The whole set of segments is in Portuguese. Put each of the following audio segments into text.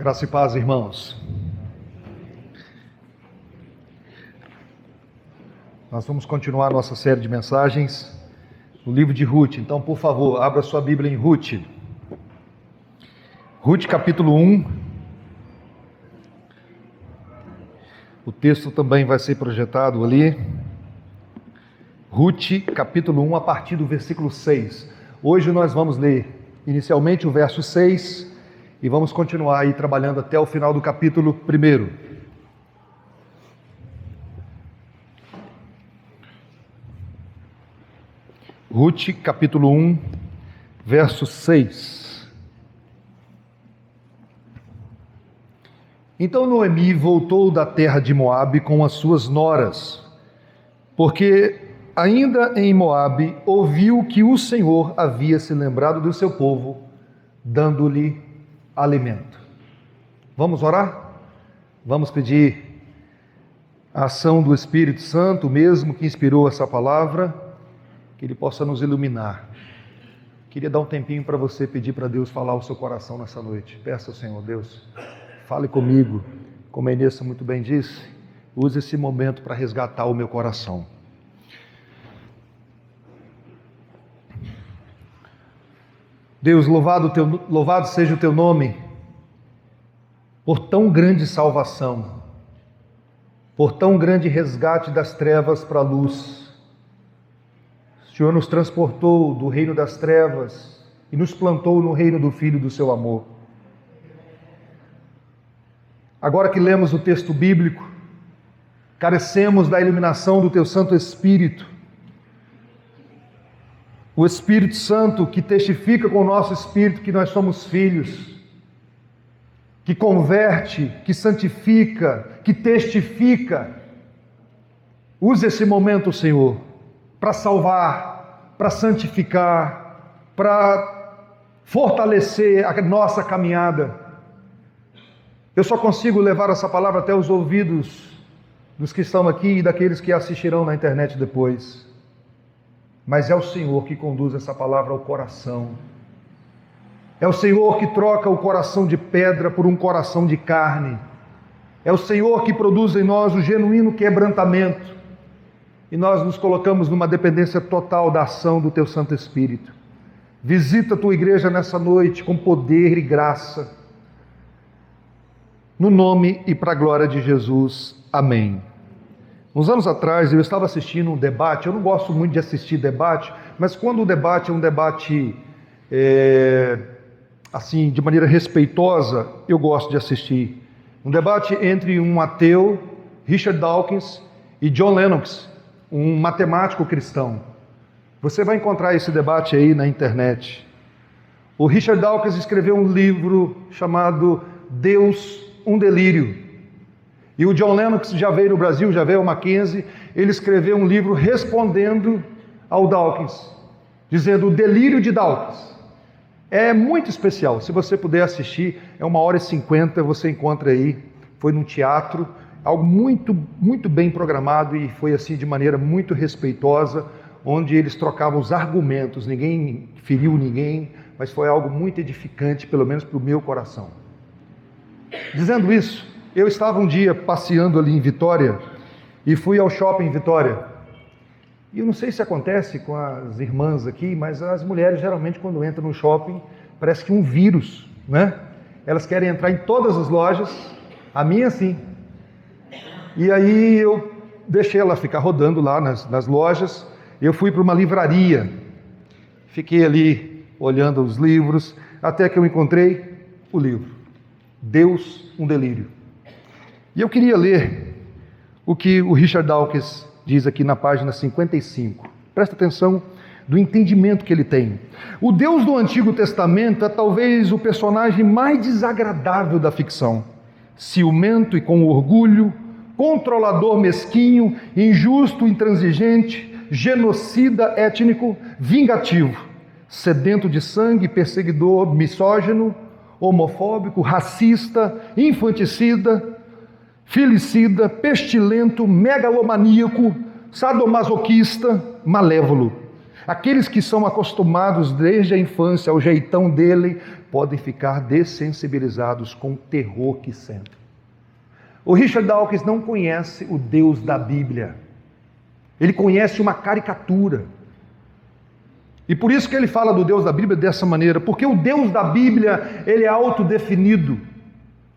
Graça e paz, irmãos. Nós vamos continuar nossa série de mensagens no livro de Ruth. Então, por favor, abra sua Bíblia em Ruth. Ruth, capítulo 1. O texto também vai ser projetado ali. Ruth, capítulo 1, a partir do versículo 6. Hoje nós vamos ler inicialmente o verso 6 e vamos continuar aí trabalhando até o final do capítulo 1. Ruth, capítulo 1, verso 6. Então Noemi voltou da terra de Moabe com as suas noras, porque ainda em Moabe ouviu que o Senhor havia se lembrado do seu povo, dando-lhe alimento. Vamos orar? Vamos pedir a ação do Espírito Santo, mesmo que inspirou essa palavra, que Ele possa nos iluminar. Queria dar um tempinho para você pedir para Deus falar o seu coração nessa noite. Peça ao Senhor, Deus, fale comigo, como a Inês muito bem disse, use esse momento para resgatar o meu coração. Deus, louvado seja o teu nome, por tão grande salvação, por tão grande resgate das trevas para a luz. O Senhor nos transportou do reino das trevas e nos plantou no reino do Filho do seu amor. Agora que lemos o texto bíblico, carecemos da iluminação do teu Santo Espírito. O Espírito Santo que testifica com o nosso espírito que nós somos filhos, que converte, que santifica, que testifica. Use esse momento, Senhor, para salvar, para santificar, para fortalecer a nossa caminhada. Eu só consigo levar essa palavra até os ouvidos dos que estão aqui e daqueles que assistirão na internet depois. Mas é o Senhor que conduz essa palavra ao coração. É o Senhor que troca o coração de pedra por um coração de carne. É o Senhor que produz em nós o genuíno quebrantamento. E nós nos colocamos numa dependência total da ação do teu Santo Espírito. Visita a tua igreja nessa noite com poder e graça. No nome e para a glória de Jesus. Amém. Uns anos atrás eu estava assistindo um debate. Eu não gosto muito de assistir debate, mas quando o debate é um debate assim, de maneira respeitosa, eu gosto de assistir. Um debate entre um ateu, Richard Dawkins, e John Lennox, um matemático cristão. Você vai encontrar esse debate aí na internet. O Richard Dawkins escreveu um livro chamado Deus, um Delírio. E o John Lennox já veio no Brasil, já veio ao Mackenzie, ele escreveu um livro respondendo ao Dawkins, dizendo o delírio de Dawkins. É muito especial, se você puder assistir, é 1h50, você encontra aí, foi num teatro, algo muito, muito bem programado e foi assim de maneira muito respeitosa, onde eles trocavam os argumentos, ninguém feriu ninguém, mas foi algo muito edificante, pelo menos para o meu coração. Dizendo isso, eu estava um dia passeando ali em Vitória e fui ao shopping Vitória. E eu não sei se acontece com as irmãs aqui, mas as mulheres geralmente quando entram no shopping parece que um vírus, né? Elas querem entrar em todas as lojas, a minha sim. E aí eu deixei ela ficar rodando lá nas lojas, eu fui para uma livraria, fiquei ali olhando os livros, até que eu encontrei o livro, Deus, um Delírio. E eu queria ler o que o Richard Dawkins diz aqui na página 55. Presta atenção do entendimento que ele tem. O Deus do Antigo Testamento é talvez o personagem mais desagradável da ficção. Ciumento e com orgulho, controlador mesquinho, injusto, intransigente, genocida étnico, vingativo, sedento de sangue, perseguidor, misógino, homofóbico, racista, infanticida, filicida, pestilento, megalomaníaco, sadomasoquista, malévolo. Aqueles que são acostumados desde a infância ao jeitão dele, podem ficar dessensibilizados com o terror que sentem. O Richard Dawkins não conhece o Deus da Bíblia. Ele conhece uma caricatura. E por isso que ele fala do Deus da Bíblia dessa maneira, porque o Deus da Bíblia, ele é autodefinido.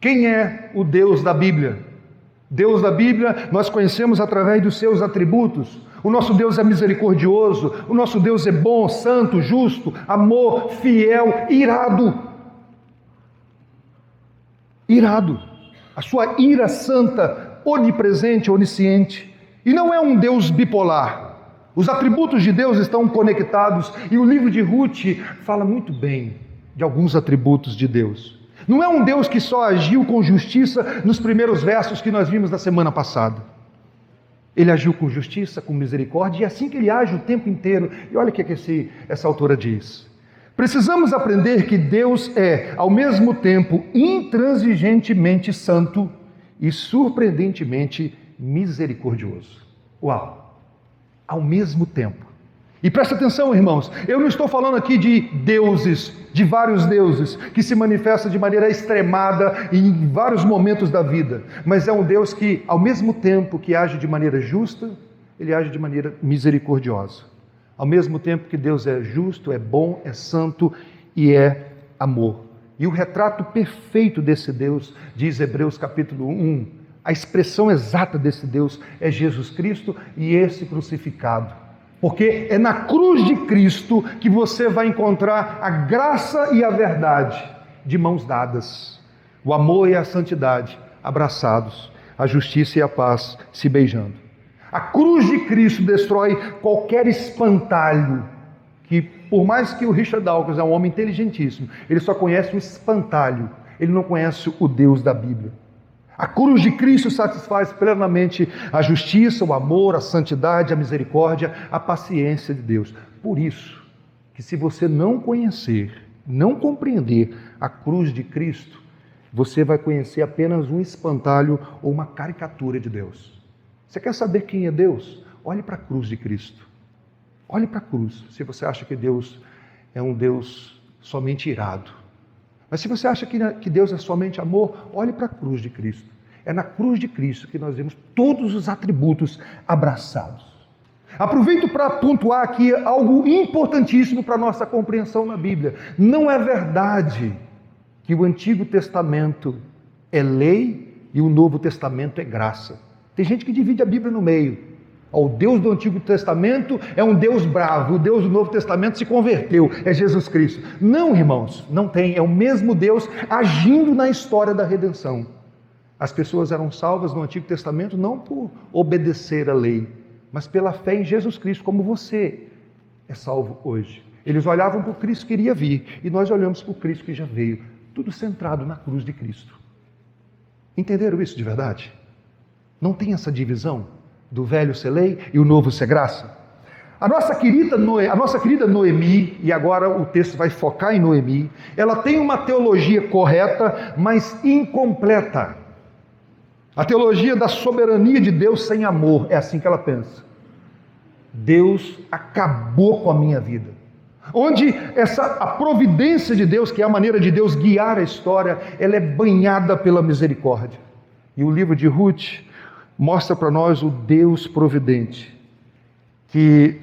Quem é o Deus da Bíblia? Deus da Bíblia nós conhecemos através dos seus atributos. O nosso Deus é misericordioso, o nosso Deus é bom, santo, justo, amor, fiel, irado. Irado. A sua ira santa, onipresente, onisciente. E não é um Deus bipolar. Os atributos de Deus estão conectados e o livro de Ruth fala muito bem de alguns atributos de Deus. Não é um Deus que só agiu com justiça nos primeiros versos que nós vimos na semana passada. Ele agiu com justiça, com misericórdia, e é assim que ele age o tempo inteiro. E olha o que essa autora diz. Precisamos aprender que Deus é, ao mesmo tempo, intransigentemente santo e surpreendentemente misericordioso. Uau! Ao mesmo tempo. E presta atenção, irmãos, eu não estou falando aqui de deuses, de vários deuses, que se manifestam de maneira extremada em vários momentos da vida, mas é um Deus que, ao mesmo tempo que age de maneira justa, ele age de maneira misericordiosa. Ao mesmo tempo que Deus é justo, é bom, é santo e é amor. E o retrato perfeito desse Deus, diz Hebreus capítulo 1, a expressão exata desse Deus é Jesus Cristo e esse crucificado. Porque é na cruz de Cristo que você vai encontrar a graça e a verdade de mãos dadas, o amor e a santidade abraçados, a justiça e a paz se beijando. A cruz de Cristo destrói qualquer espantalho que, por mais que o Richard Dawkins é um homem inteligentíssimo, ele só conhece o espantalho, ele não conhece o Deus da Bíblia. A cruz de Cristo satisfaz plenamente a justiça, o amor, a santidade, a misericórdia, a paciência de Deus. Por isso, que se você não conhecer, não compreender a cruz de Cristo, você vai conhecer apenas um espantalho ou uma caricatura de Deus. Você quer saber quem é Deus? Olhe para a cruz de Cristo. Olhe para a cruz, se você acha que Deus é um Deus somente irado. Mas se você acha que Deus é somente amor, olhe para a cruz de Cristo. É na cruz de Cristo que nós vemos todos os atributos abraçados. Aproveito para pontuar aqui algo importantíssimo para a nossa compreensão na Bíblia. Não é verdade que o Antigo Testamento é lei e o Novo Testamento é graça. Tem gente que divide a Bíblia no meio. O Deus do Antigo Testamento é um Deus bravo, o Deus do Novo Testamento se converteu, é Jesus Cristo. Não, irmãos, não tem, é o mesmo Deus agindo na história da redenção. As pessoas eram salvas no Antigo Testamento não por obedecer a lei, mas pela fé em Jesus Cristo, como você é salvo hoje. Eles olhavam para o Cristo que iria vir, e nós olhamos para o Cristo que já veio, tudo centrado na cruz de Cristo. Entenderam isso de verdade? Não tem essa divisão do velho ser lei e o novo ser graça? A nossa querida Noemi, e agora o texto vai focar em Noemi, ela tem uma teologia correta, mas incompleta. A teologia da soberania de Deus sem amor, é assim que ela pensa. Deus acabou com a minha vida. Onde a providência de Deus, que é a maneira de Deus guiar a história, ela é banhada pela misericórdia. E o livro de Ruth mostra para nós o Deus providente, que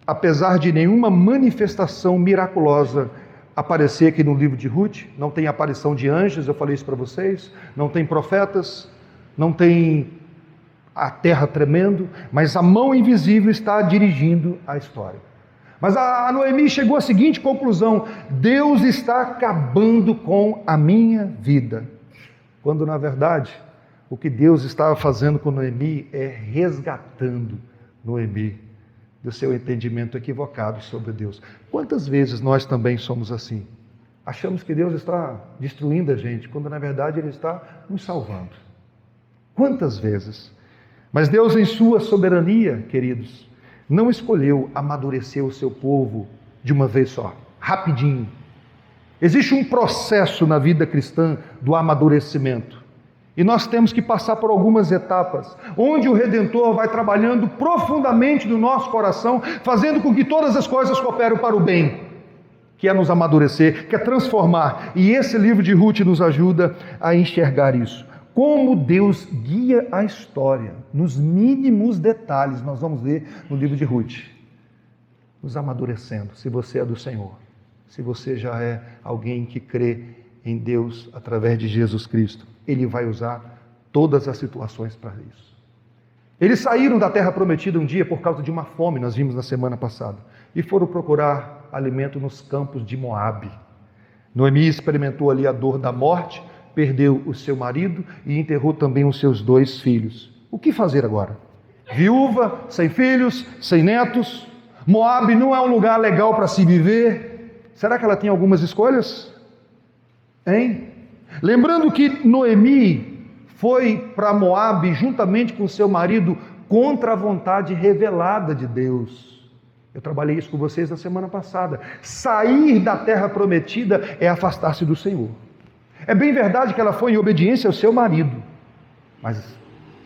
apesar de nenhuma manifestação miraculosa aparecer aqui no livro de Ruth, não tem aparição de anjos, eu falei isso para vocês, não tem profetas, não tem a terra tremendo, mas a mão invisível está dirigindo a história. Mas a Noemi chegou à seguinte conclusão: Deus está acabando com a minha vida, quando na verdade o que Deus estava fazendo com Noemi é resgatando Noemi do seu entendimento equivocado sobre Deus. Quantas vezes nós também somos assim? Achamos que Deus está destruindo a gente, quando na verdade Ele está nos salvando. Quantas vezes? Mas Deus, em sua soberania, queridos, não escolheu amadurecer o seu povo de uma vez só, rapidinho. Existe um processo na vida cristã do amadurecimento. E nós temos que passar por algumas etapas, onde o Redentor vai trabalhando profundamente no nosso coração, fazendo com que todas as coisas cooperem para o bem, que é nos amadurecer, que é transformar. E esse livro de Ruth nos ajuda a enxergar isso. Como Deus guia a história, nos mínimos detalhes, nós vamos ver no livro de Ruth. Nos amadurecendo, se você é do Senhor, se você já é alguém que crê em Deus através de Jesus Cristo, Ele vai usar todas as situações para isso. Eles saíram da terra prometida um dia por causa de uma fome, nós vimos na semana passada, e foram procurar alimento nos campos de Moabe. Noemi experimentou ali a dor da morte, perdeu o seu marido e enterrou também os seus 2 filhos. O que fazer agora? Viúva, sem filhos, sem netos. Moabe não é um lugar legal para se viver. Será que ela tem algumas escolhas? Hein? Lembrando que Noemi foi para Moabe juntamente com seu marido contra a vontade revelada de Deus. Eu trabalhei isso com vocês na semana passada. Sair da terra prometida é afastar-se do Senhor. É bem verdade que ela foi em obediência ao seu marido, mas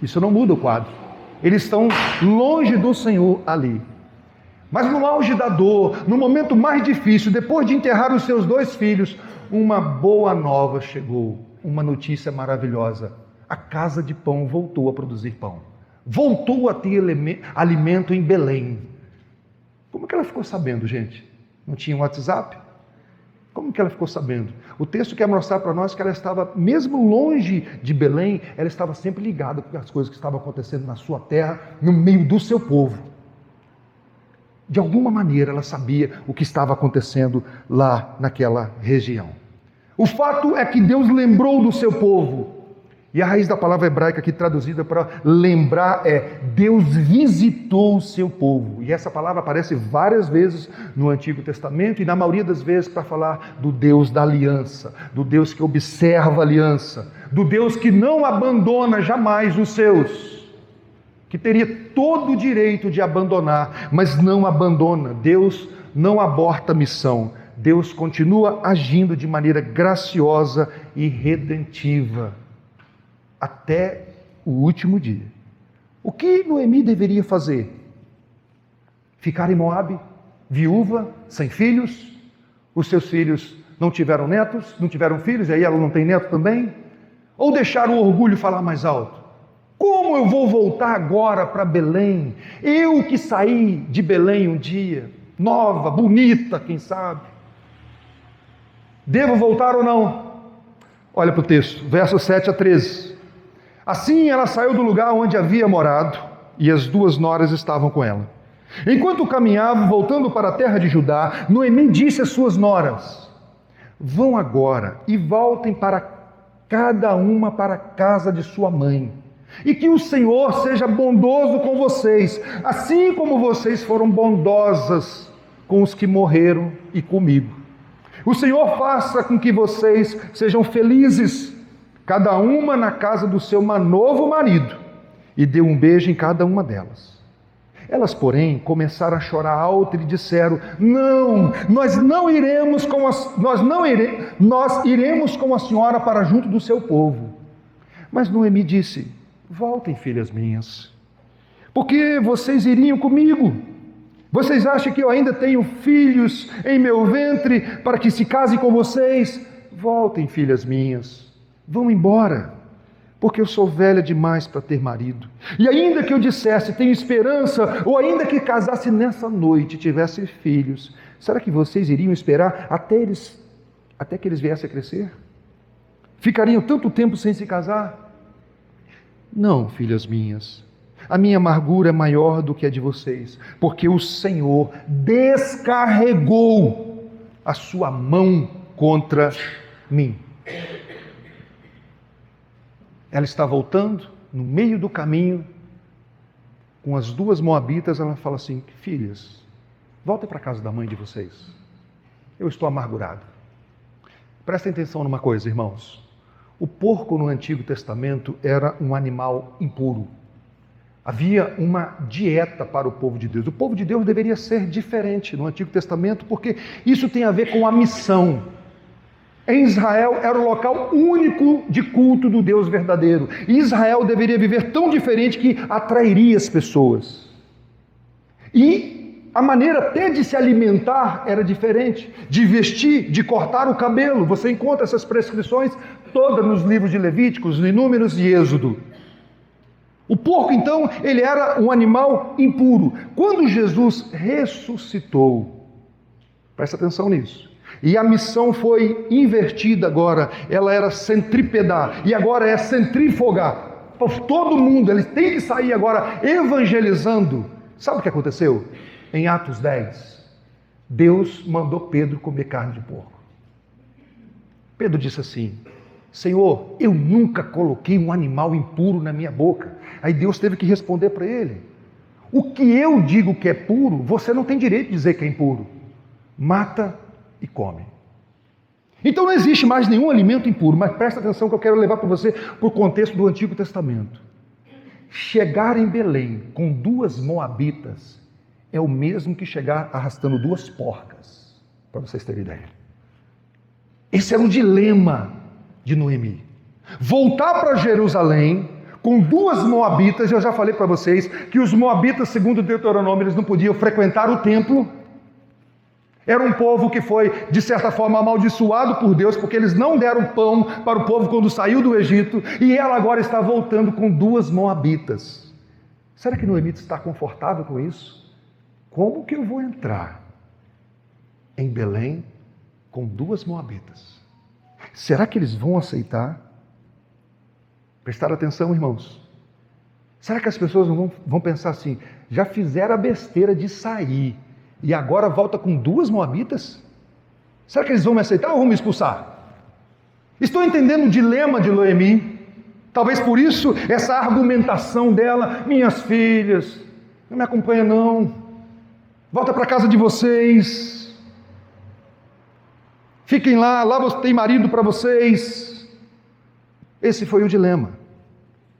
isso não muda o quadro. Eles estão longe do Senhor ali. Mas no auge da dor, no momento mais difícil, depois de enterrar os seus 2 filhos, uma boa nova chegou, uma notícia maravilhosa. A casa de pão voltou a produzir pão. Voltou a ter alimento em Belém. Como que ela ficou sabendo, gente? Não tinha um WhatsApp? Como que ela ficou sabendo? O texto quer mostrar para nós que ela estava, mesmo longe de Belém, ela estava sempre ligada com as coisas que estavam acontecendo na sua terra, no meio do seu povo. De alguma maneira ela sabia o que estava acontecendo lá naquela região. O fato é que Deus lembrou do seu povo. E a raiz da palavra hebraica aqui traduzida para lembrar é Deus visitou o seu povo. E essa palavra aparece várias vezes no Antigo Testamento e na maioria das vezes para falar do Deus da aliança, do Deus que observa a aliança, do Deus que não abandona jamais os seus, que teria todo o direito de abandonar, mas não abandona. Deus não aborta a missão. Deus continua agindo de maneira graciosa e redentiva até o último dia. O que Noemi deveria fazer? Ficar em Moabe, viúva, sem filhos? Os seus filhos não tiveram netos, não tiveram filhos, e aí ela não tem neto também? Ou deixar o orgulho falar mais alto? Como eu vou voltar agora para Belém? Eu que saí de Belém um dia, nova, bonita, quem sabe? Devo voltar ou não? Olha para o texto, versos 7 a 13. Assim ela saiu do lugar onde havia morado, e as 2 noras estavam com ela. Enquanto caminhavam, voltando para a terra de Judá, Noemi disse às suas noras: vão agora e voltem para cada uma para a casa de sua mãe, e que o Senhor seja bondoso com vocês, assim como vocês foram bondosas com os que morreram e comigo. O Senhor faça com que vocês sejam felizes, cada uma na casa do seu novo marido, e deu um beijo em cada uma delas. Elas, porém, começaram a chorar alto e lhe disseram: não, nós iremos com a senhora para junto do seu povo. Mas Noemi disse: voltem, filhas minhas, porque vocês iriam comigo. Vocês acham que eu ainda tenho filhos em meu ventre para que se casem com vocês? Voltem, filhas minhas, vão embora, porque eu sou velha demais para ter marido. E ainda que eu dissesse, tenho esperança, ou ainda que casasse nessa noite e tivesse filhos, será que vocês iriam esperar até que eles viessem a crescer? Ficariam tanto tempo sem se casar? Não, filhas minhas, a minha amargura é maior do que a de vocês, porque o Senhor descarregou a sua mão contra mim. Ela está voltando, no meio do caminho, com as 2 moabitas, ela fala assim: filhas, voltem para a casa da mãe de vocês. Eu estou amargurado. Prestem atenção numa coisa, irmãos. O porco no Antigo Testamento era um animal impuro. Havia uma dieta para o povo de Deus. O povo de Deus deveria ser diferente no Antigo Testamento, porque isso tem a ver com a missão. Em Israel era o local único de culto do Deus verdadeiro. E Israel deveria viver tão diferente que atrairia as pessoas. E a maneira até de se alimentar era diferente, de vestir, de cortar o cabelo. Você encontra essas prescrições todas nos livros de Levíticos, de Números e Êxodo. O porco, então, ele era um animal impuro. Quando Jesus ressuscitou, presta atenção nisso, e a missão foi invertida agora, ela era centrípeda, e agora é centrífuga. Todo mundo, ele tem que sair agora evangelizando. Sabe o que aconteceu? Em Atos 10, Deus mandou Pedro comer carne de porco. Pedro disse assim: Senhor, eu nunca coloquei um animal impuro na minha boca. Aí Deus teve que responder para ele: o que eu digo que é puro, você não tem direito de dizer que é impuro. Mata e come. Então não existe mais nenhum alimento impuro, mas presta atenção que eu quero levar para você para o contexto do Antigo Testamento. Chegar em Belém com 2 moabitas é o mesmo que chegar arrastando 2 porcas, para vocês terem ideia. Esse era o dilema de Noemi. Voltar para Jerusalém com 2 moabitas. Eu já falei para vocês que os moabitas, segundo Deuteronômio, eles não podiam frequentar o templo. Era um povo que foi, de certa forma, amaldiçoado por Deus, porque eles não deram pão para o povo quando saiu do Egito, e ela agora está voltando com 2 moabitas. Será que Noemi está confortável com isso? Como que eu vou entrar em Belém com 2 moabitas? Será que eles vão aceitar? Prestar atenção, irmãos. Será que as pessoas não vão pensar assim: já fizeram a besteira de sair e agora volta com 2 moabitas? Será que eles vão me aceitar ou vão me expulsar? Estou entendendo o dilema de Noemi. Talvez por isso essa argumentação dela: minhas filhas, não me acompanha não, volta para a casa de vocês, fiquem lá tem marido para vocês. Esse foi o dilema.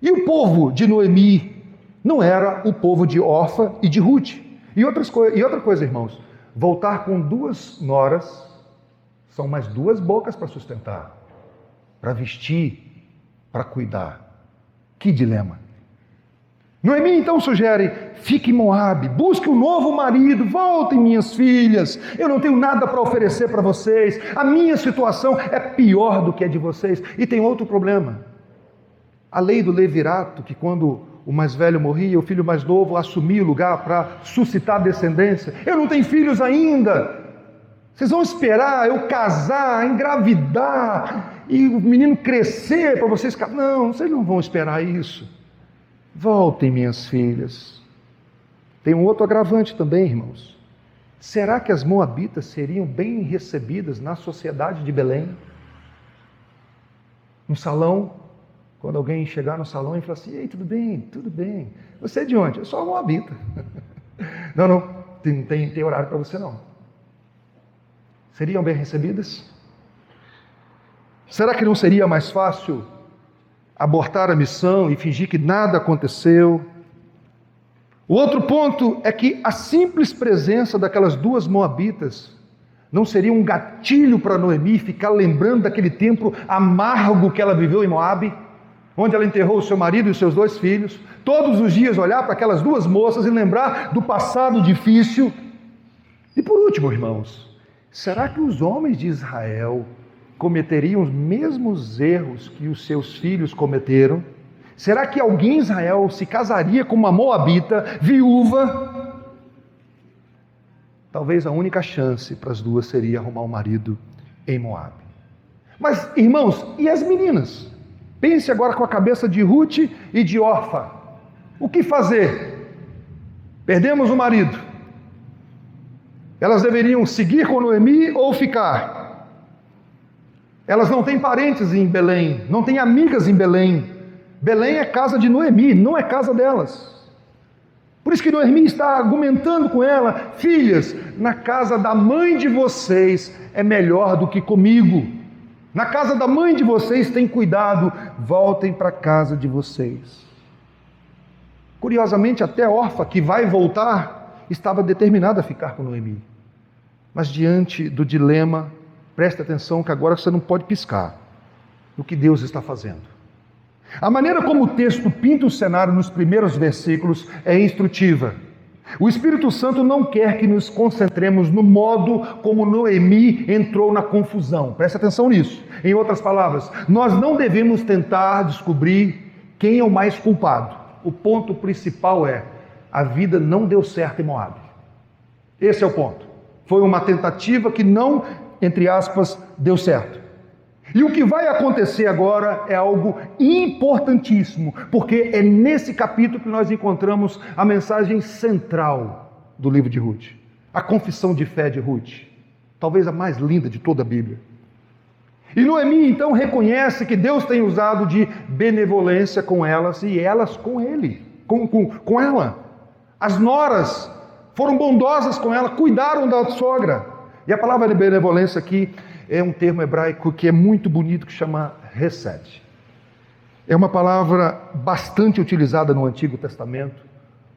E o povo de Noemi não era o povo de Orfa e de Ruth. E outra coisa, irmãos, voltar com 2 noras são mais 2 bocas para sustentar, para vestir, para cuidar. Que dilema. Noemi então sugere: fique em Moabe, busque um novo marido, voltem minhas filhas, eu não tenho nada para oferecer para vocês, a minha situação é pior do que a de vocês. E tem outro problema, a lei do levirato, que quando o mais velho morria, o filho mais novo assumia o lugar para suscitar descendência. Eu não tenho filhos ainda, vocês vão esperar eu casar, engravidar e o menino crescer para vocês casar? Não, vocês não vão esperar isso. Voltem minhas filhas. Tem um outro agravante também, irmãos. Será que as moabitas seriam bem recebidas na sociedade de Belém? No salão, quando alguém chegar no salão e falar assim: ei, tudo bem, tudo bem. Você é de onde? Eu sou uma moabita. Não tem horário para você não. Seriam bem recebidas? Será que não seria mais fácil abortar a missão e fingir que nada aconteceu? O outro ponto é que a simples presença daquelas 2 moabitas não seria um gatilho para Noemi ficar lembrando daquele tempo amargo que ela viveu em Moabe, onde ela enterrou o seu marido e os seus 2 filhos, todos os dias olhar para aquelas 2 moças e lembrar do passado difícil. E por último, irmãos, será que os homens de Israel cometeriam os mesmos erros que os seus filhos cometeram? Será que alguém em Israel se casaria com uma moabita viúva? Talvez a única chance para as 2 seria arrumar um marido em Moabe. Mas, irmãos, e as meninas? Pense agora com a cabeça de Ruth e de Orfa. O que fazer? Perdemos o marido. Elas deveriam seguir com Noemi ou ficar? Elas não têm parentes em Belém, não têm amigas em Belém. Belém é casa de Noemi, não é casa delas. Por isso que Noemi está argumentando com ela: filhas, na casa da mãe de vocês é melhor do que comigo. Na casa da mãe de vocês tem cuidado, voltem para a casa de vocês. Curiosamente, até Orfa, que vai voltar, estava determinada a ficar com Noemi. Mas diante do dilema, Preste atenção que agora você não pode piscar no que Deus está fazendo. A maneira como o texto pinta o cenário nos primeiros versículos é instrutiva. O Espírito Santo não quer que nos concentremos no modo como Noemi entrou na confusão. Preste atenção nisso. Em outras palavras, nós não devemos tentar descobrir quem é o mais culpado. O ponto principal é: a vida não deu certo em Moabe. Esse é o ponto. Foi uma tentativa que não, entre aspas, deu certo. E o que vai acontecer agora é algo importantíssimo, porque é nesse capítulo que nós encontramos a mensagem central do livro de Ruth. A confissão de fé de Ruth, talvez a mais linda de toda a Bíblia. E Noemi então reconhece que Deus tem usado de benevolência com elas e elas com ele, com ela. As noras foram bondosas com ela, cuidaram da sogra. E a palavra de benevolência aqui é um termo hebraico que é muito bonito, que chama Hesed. É uma palavra bastante utilizada no Antigo Testamento.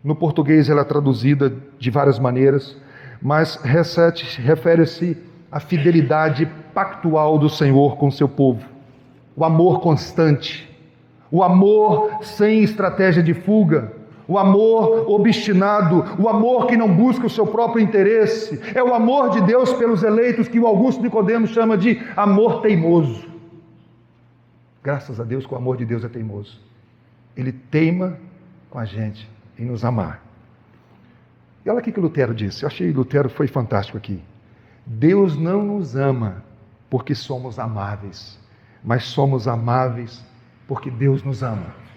No português ela é traduzida de várias maneiras, mas Hesed refere-se à fidelidade pactual do Senhor com o seu povo. O amor constante, o amor sem estratégia de fuga, o amor obstinado, o amor que não busca o seu próprio interesse. É o amor de Deus pelos eleitos que o Augusto Nicodemo chama de amor teimoso. Graças a Deus que o amor de Deus é teimoso. Ele teima com a gente em nos amar. E olha o que Lutero disse. Eu achei que Lutero foi fantástico aqui. Deus não nos ama porque somos amáveis, mas somos amáveis porque Deus nos ama.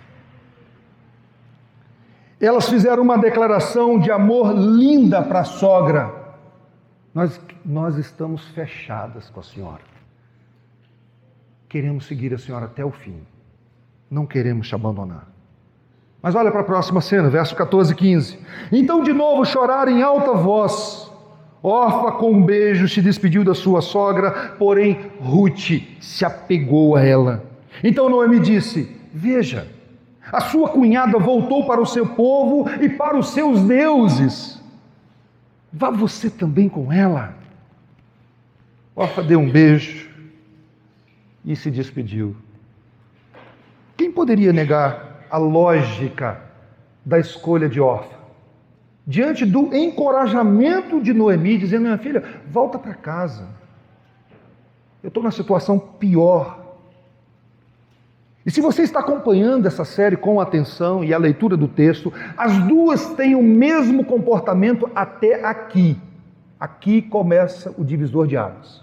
Elas fizeram uma declaração de amor linda para a sogra. Nós estamos fechadas com a senhora. Queremos seguir a senhora até o fim. Não queremos te abandonar. Mas olha para a próxima cena, verso 14 e 15. Então de novo choraram em alta voz. Orfa com um beijo se despediu da sua sogra, porém Ruth se apegou a ela. Então Noemi disse: veja, a sua cunhada voltou para o seu povo e para os seus deuses. Vá você também com ela. Orfa deu um beijo e se despediu. Quem poderia negar a lógica da escolha de Orfa? Diante do encorajamento de Noemi, dizendo: minha filha, volta para casa. Eu estou na situação pior. E se você está acompanhando essa série com atenção e a leitura do texto, as duas têm o mesmo comportamento até aqui. Aqui começa o divisor de águas.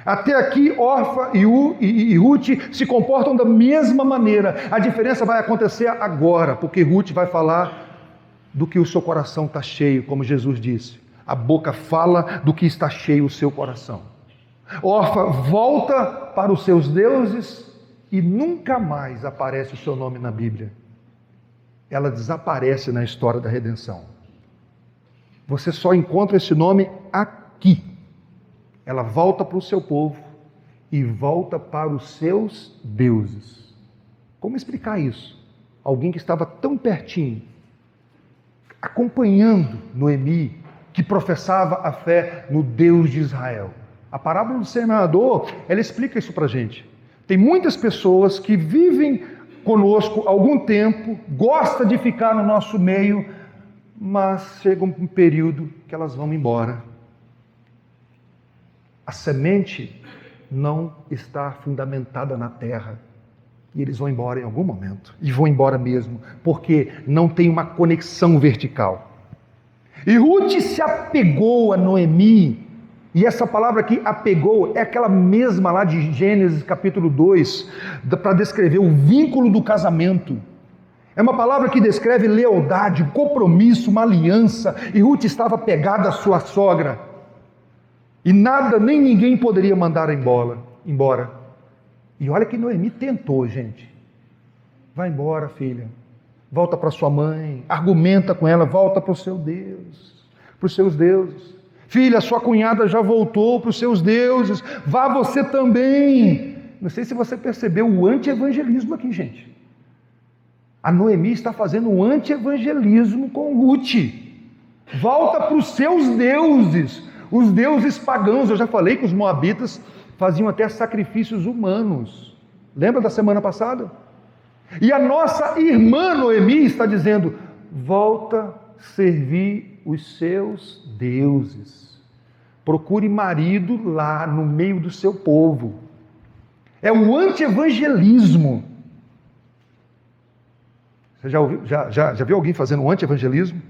Até aqui, Orfa e Ruth se comportam da mesma maneira. A diferença vai acontecer agora, porque Ruth vai falar do que o seu coração está cheio, como Jesus disse. A boca fala do que está cheio o seu coração. Orfa volta para os seus deuses e nunca mais aparece o seu nome na Bíblia. Ela desaparece na história da redenção. Você só encontra esse nome aqui. Ela volta para o seu povo e volta para os seus deuses. Como explicar isso? Alguém que estava tão pertinho, acompanhando Noemi, que professava a fé no Deus de Israel. A parábola do semeador, ela explica isso para a gente. Tem muitas pessoas que vivem conosco há algum tempo, gostam de ficar no nosso meio, mas chega um período que elas vão embora. A semente não está fundamentada na terra. E eles vão embora em algum momento. E vão embora mesmo, porque não tem uma conexão vertical. E Ruth se apegou a Noemi. E essa palavra aqui, apegou, é aquela mesma lá de Gênesis capítulo 2, para descrever o vínculo do casamento. É uma palavra que descreve lealdade, compromisso, uma aliança. E Ruth estava apegada à sua sogra. E nada, nem ninguém poderia mandar embora. E olha que Noemi tentou, gente. Vai embora, filha. Volta para sua mãe. Argumenta com ela. Volta para o seu Deus. Para os seus deuses. Filha, sua cunhada já voltou para os seus deuses. Vá você também. Não sei se você percebeu o anti-evangelismo aqui, gente. A Noemi está fazendo um anti-evangelismo com Ruth. Volta para os seus deuses. Os deuses pagãos. Eu já falei que os moabitas faziam até sacrifícios humanos. Lembra da semana passada? E a nossa irmã Noemi está dizendo: volta a servir os seus deuses. Procure marido lá no meio do seu povo. É o anti-evangelismo. Você já viu alguém fazendo um anti-evangelismo?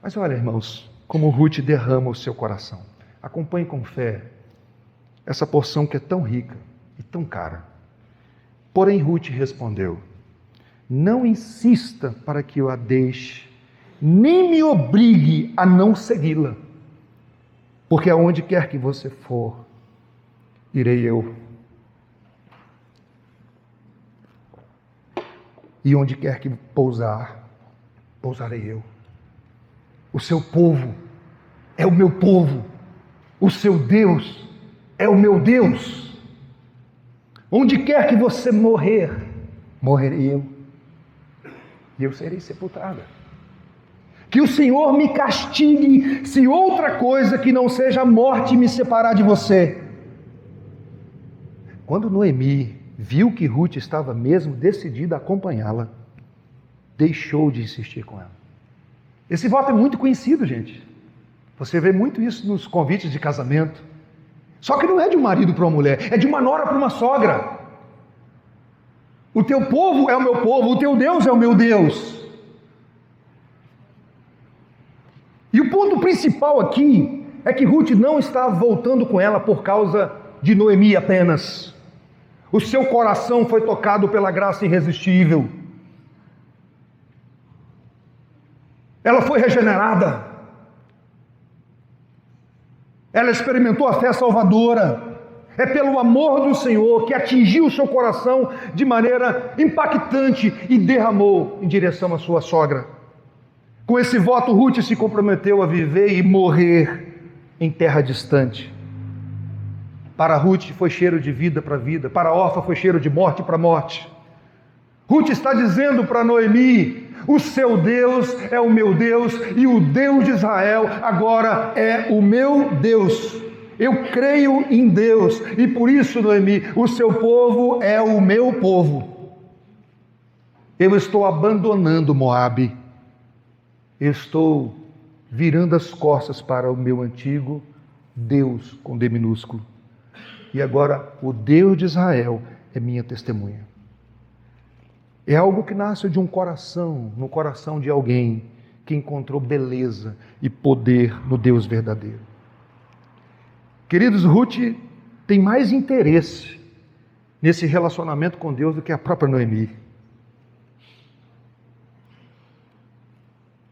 Mas olha, irmãos, como Ruth derrama o seu coração. Acompanhe com fé essa porção que é tão rica e tão cara. Porém, Ruth respondeu: não insista para que eu a deixe, nem me obrigue a não segui-la, porque aonde quer que você for, irei eu. E onde quer que pousar, pousarei eu. O seu povo é o meu povo, o seu Deus é o meu Deus. Onde quer que você morrer, morrerei eu, e eu serei sepultada. Que o Senhor me castigue, se outra coisa que não seja a morte me separar de você. Quando Noemi viu que Ruth estava mesmo decidida a acompanhá-la, deixou de insistir com ela. Esse voto é muito conhecido, gente. Você vê muito isso nos convites de casamento. Só que não é de um marido para uma mulher, é de uma nora para uma sogra. O teu povo é o meu povo, o teu Deus é o meu Deus. E o ponto principal aqui é que Ruth não está voltando com ela por causa de Noemi apenas. O seu coração foi tocado pela graça irresistível. Ela foi regenerada. Ela experimentou a fé salvadora. É pelo amor do Senhor que atingiu o seu coração de maneira impactante e derramou em direção à sua sogra. Com esse voto, Ruth se comprometeu a viver e morrer em terra distante. Para Ruth foi cheiro de vida para vida, para Orfa foi cheiro de morte para morte. Ruth está dizendo para Noemi: o seu Deus é o meu Deus e o Deus de Israel agora é o meu Deus. Eu creio em Deus e por isso, Noemi, o seu povo é o meu povo. Eu estou abandonando Moabe. Eu estou virando as costas para o meu antigo Deus com D minúsculo. E agora o Deus de Israel é minha testemunha. É algo que nasce de um coração, no coração de alguém que encontrou beleza e poder no Deus verdadeiro. Queridos, Ruth tem mais interesse nesse relacionamento com Deus do que a própria Noemi.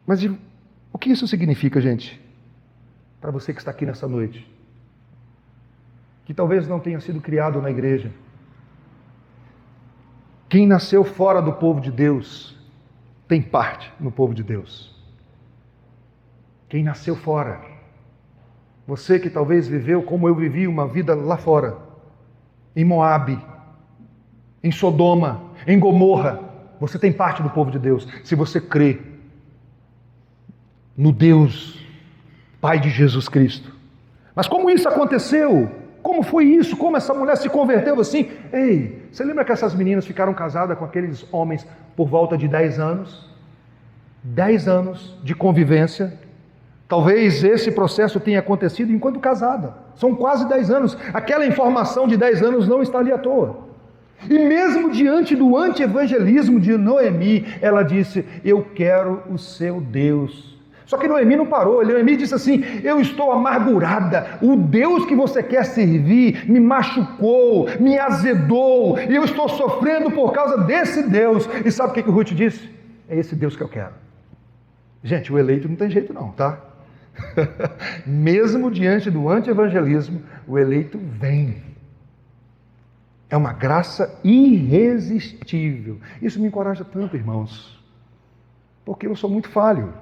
Mas o que isso significa, gente? Para você que está aqui nessa noite, que talvez não tenha sido criado na igreja. Quem nasceu fora do povo de Deus tem parte no povo de Deus. Quem nasceu fora, você que talvez viveu como eu vivi uma vida lá fora, em Moabe, em Sodoma, em Gomorra, você tem parte do povo de Deus, se você crê no Deus, Pai de Jesus Cristo. Mas como isso aconteceu? Como foi isso? Como essa mulher se converteu assim? Ei, você lembra que essas meninas ficaram casadas com aqueles homens por volta de 10 anos? 10 anos de convivência. Talvez esse processo tenha acontecido enquanto casada. São quase 10 anos. Aquela informação de 10 anos não está ali à toa. E mesmo diante do anti-evangelismo de Noemi, ela disse: eu quero o seu Deus. Só que Noemi não parou. Noemi disse assim: eu estou amargurada, o Deus que você quer servir me machucou, me azedou, e eu estou sofrendo por causa desse Deus. E sabe o que Ruth disse? É esse Deus que eu quero. Gente, o eleito não tem jeito não, tá? Mesmo diante do anti-evangelismo, o eleito vem. É uma graça irresistível. Isso me encoraja tanto, irmãos, porque eu sou muito falho.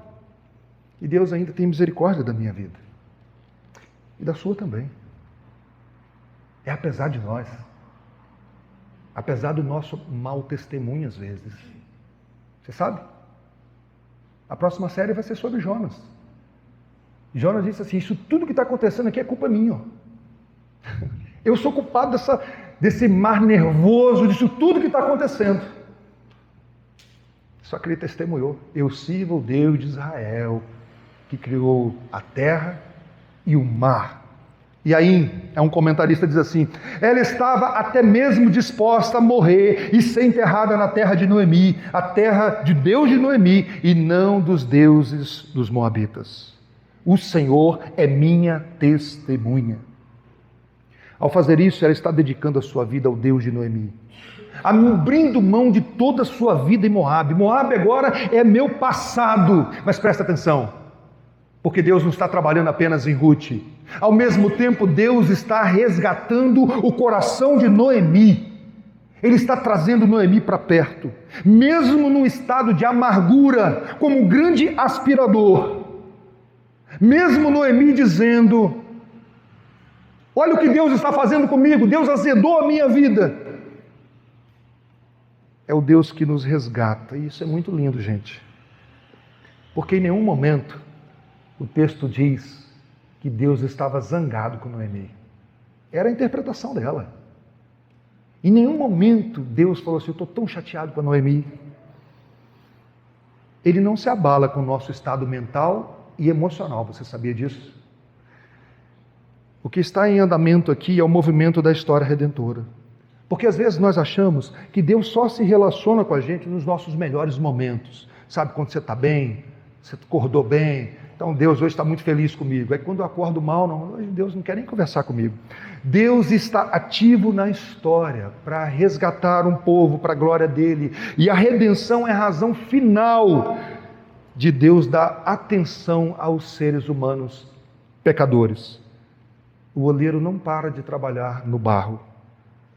E Deus ainda tem misericórdia da minha vida. E da sua também. É apesar de nós. Apesar do nosso mau testemunho às vezes. Você sabe? A próxima série vai ser sobre Jonas. Jonas disse assim: isso tudo que está acontecendo aqui é culpa minha. Ó. Eu sou culpado desse mar nervoso, disso tudo que está acontecendo. Só que ele testemunhou: eu sirvo o Deus de Israel, que criou a terra e o mar. E aí, um comentarista diz assim: ela estava até mesmo disposta a morrer e ser enterrada na terra de Noemi, a terra de Deus de Noemi e não dos deuses dos moabitas. O Senhor é minha testemunha. Ao fazer isso, ela está dedicando a sua vida ao Deus de Noemi, abrindo mão de toda a sua vida em Moabe. Moabe agora é meu passado. Mas presta atenção, porque Deus não está trabalhando apenas em Ruth. Ao mesmo tempo, Deus está resgatando o coração de Noemi. Ele está trazendo Noemi para perto, mesmo num estado de amargura, como um grande aspirador. Mesmo Noemi dizendo: olha o que Deus está fazendo comigo, Deus azedou a minha vida. É o Deus que nos resgata, e isso é muito lindo, gente. Porque em nenhum momento o texto diz que Deus estava zangado com Noemi. Era a interpretação dela. Em nenhum momento Deus falou assim: eu estou tão chateado com a Noemi. Ele não se abala com o nosso estado mental e emocional, você sabia disso? O que está em andamento aqui é o movimento da história redentora. Porque às vezes nós achamos que Deus só se relaciona com a gente nos nossos melhores momentos. Sabe, quando você está bem, você acordou bem, então Deus hoje está muito feliz comigo. Aí quando eu acordo mal, não, hoje Deus não quer nem conversar comigo. Deus está ativo na história para resgatar um povo para a glória dele. E a redenção é a razão final de Deus dar atenção aos seres humanos pecadores. O oleiro não para de trabalhar no barro.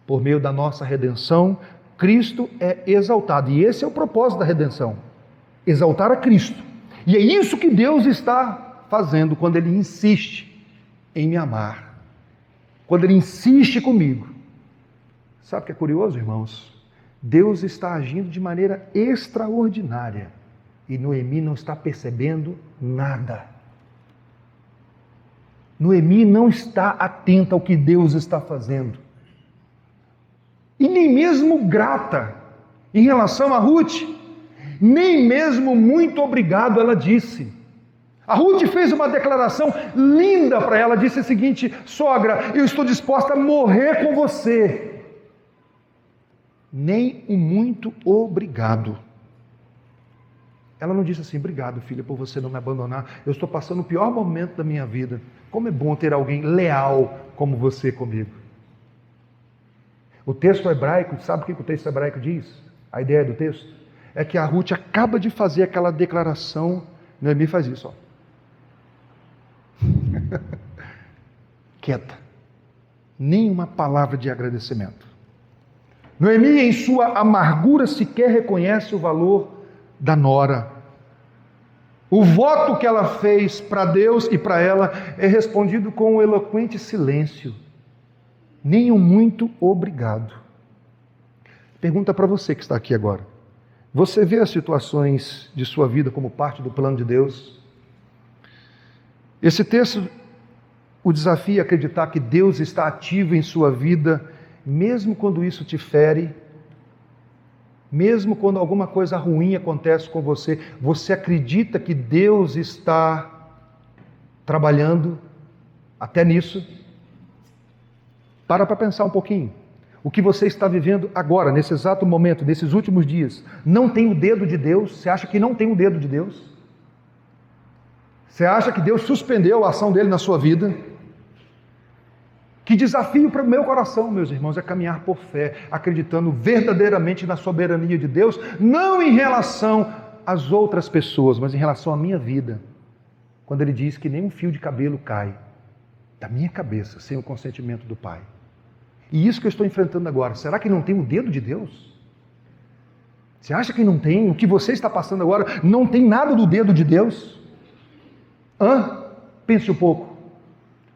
Por meio da nossa redenção, Cristo é exaltado. E esse é o propósito da redenção: exaltar a Cristo. E é isso que Deus está fazendo quando Ele insiste em me amar, quando Ele insiste comigo. Sabe o que é curioso, irmãos? Deus está agindo de maneira extraordinária e Noemi não está percebendo nada. Noemi não está atenta ao que Deus está fazendo. E nem mesmo grata. Em relação a Ruth, nem mesmo muito obrigado ela disse. A Ruth fez uma declaração linda para ela, disse o seguinte: sogra, eu estou disposta a morrer com você. Nem um muito obrigado. Ela não disse assim: obrigado, filha, por você não me abandonar. Eu estou passando o pior momento da minha vida. Como é bom ter alguém leal como você comigo. O texto hebraico, sabe o que o texto hebraico diz? A ideia do texto é que a Ruth acaba de fazer aquela declaração. Noemi faz isso, ó. Quieta. Nenhuma palavra de agradecimento. Noemi, em sua amargura, sequer reconhece o valor da nora. O voto que ela fez para Deus e para ela é respondido com um eloquente silêncio. Nem um muito obrigado. Pergunta para você que está aqui agora: você vê as situações de sua vida como parte do plano de Deus? Esse texto o desafia a acreditar que Deus está ativo em sua vida, mesmo quando isso te fere, mesmo quando alguma coisa ruim acontece com você. Você acredita que Deus está trabalhando até nisso? Para pensar um pouquinho. O que você está vivendo agora, nesse exato momento, nesses últimos dias, não tem o dedo de Deus? Você acha que não tem o dedo de Deus? Você acha que Deus suspendeu a ação dele na sua vida? Que desafio para o meu coração, meus irmãos, é caminhar por fé, acreditando verdadeiramente na soberania de Deus, não em relação às outras pessoas, mas em relação à minha vida. Quando Ele diz que nenhum fio de cabelo cai da minha cabeça sem o consentimento do Pai. E isso que eu estou enfrentando agora, será que não tem o dedo de Deus? Você acha que não tem? O que você está passando agora não tem nada do dedo de Deus? Pense um pouco.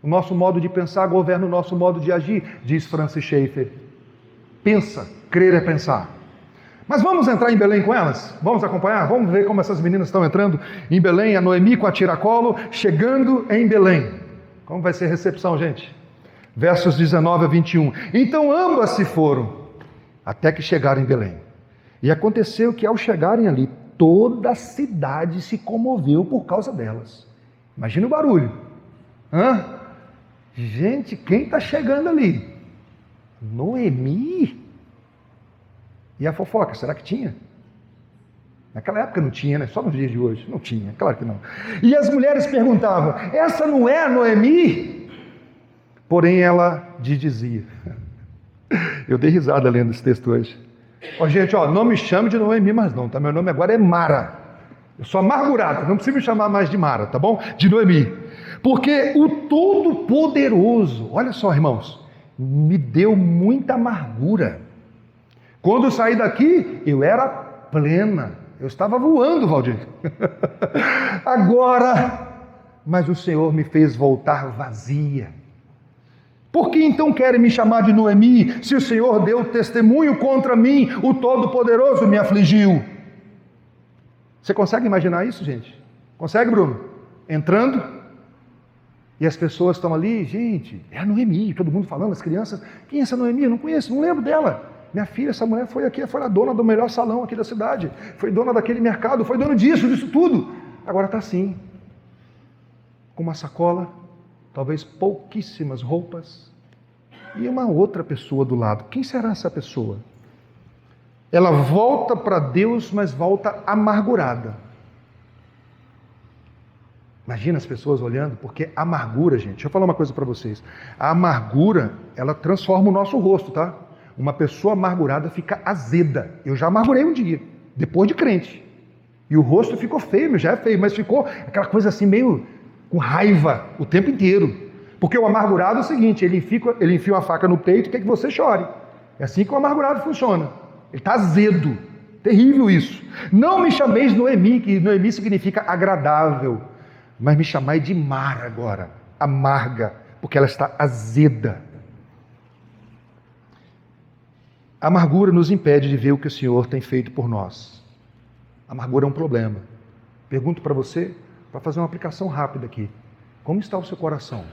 O nosso modo de pensar governa o nosso modo de agir, diz Francis Schaeffer. Pensa, crer é pensar. Mas vamos entrar em Belém com elas? Vamos acompanhar? Vamos ver como essas meninas estão entrando em Belém, a Noemi com a tiracolo, chegando em Belém. Como vai ser a recepção, gente? versos 19 a 21. Então ambas se foram, até que chegaram em Belém. E aconteceu que ao chegarem ali, toda a cidade se comoveu por causa delas. Imagina o barulho. Gente, quem está chegando ali? Noemi? E a fofoca, será que tinha? Naquela época não tinha, né? Só nos dias de hoje. Não tinha, claro que não. E as mulheres perguntavam, essa não é a Noemi? Porém ela dizia. Eu dei risada lendo esse texto hoje. Gente, não me chame de Noemi mais não, tá? Meu nome agora é Mara. Eu sou amargurado, não precisa me chamar mais de Mara, tá bom? De Noemi. Porque o Todo-Poderoso, olha só, irmãos, me deu muita amargura. Quando eu saí daqui, eu era plena. Eu estava voando, Valdir. Agora, mas o Senhor me fez voltar vazia. Por que então querem me chamar de Noemi, se o Senhor deu testemunho contra mim, o Todo-Poderoso me afligiu? Você consegue imaginar isso, gente? Consegue, Bruno? Entrando, e as pessoas estão ali, gente, é a Noemi, todo mundo falando, as crianças, quem é essa Noemi? Eu não conheço, não lembro dela. Minha filha, essa mulher foi a dona do melhor salão aqui da cidade, foi dona daquele mercado, foi dona disso tudo. Agora está assim, com uma sacola, talvez pouquíssimas roupas, e uma outra pessoa do lado. Quem será essa pessoa? Ela volta para Deus, mas volta amargurada. Imagina as pessoas olhando, porque a amargura, gente, deixa eu falar uma coisa para vocês. A amargura, ela transforma o nosso rosto, tá? Uma pessoa amargurada fica azeda. Eu já amargurei um dia, depois de crente. E o rosto ficou feio, já é feio, mas ficou aquela coisa assim, meio com raiva o tempo inteiro. Porque o amargurado é o seguinte, ele enfia uma faca no peito e quer que você chore. É assim que o amargurado funciona. Ele está azedo. Terrível isso. Não me chameis Noemi, que Noemi significa agradável, mas me chamai de Mara agora, amarga, porque ela está azeda. A amargura nos impede de ver o que o Senhor tem feito por nós. A amargura é um problema. Pergunto para você, para fazer uma aplicação rápida aqui. Como está o seu coração?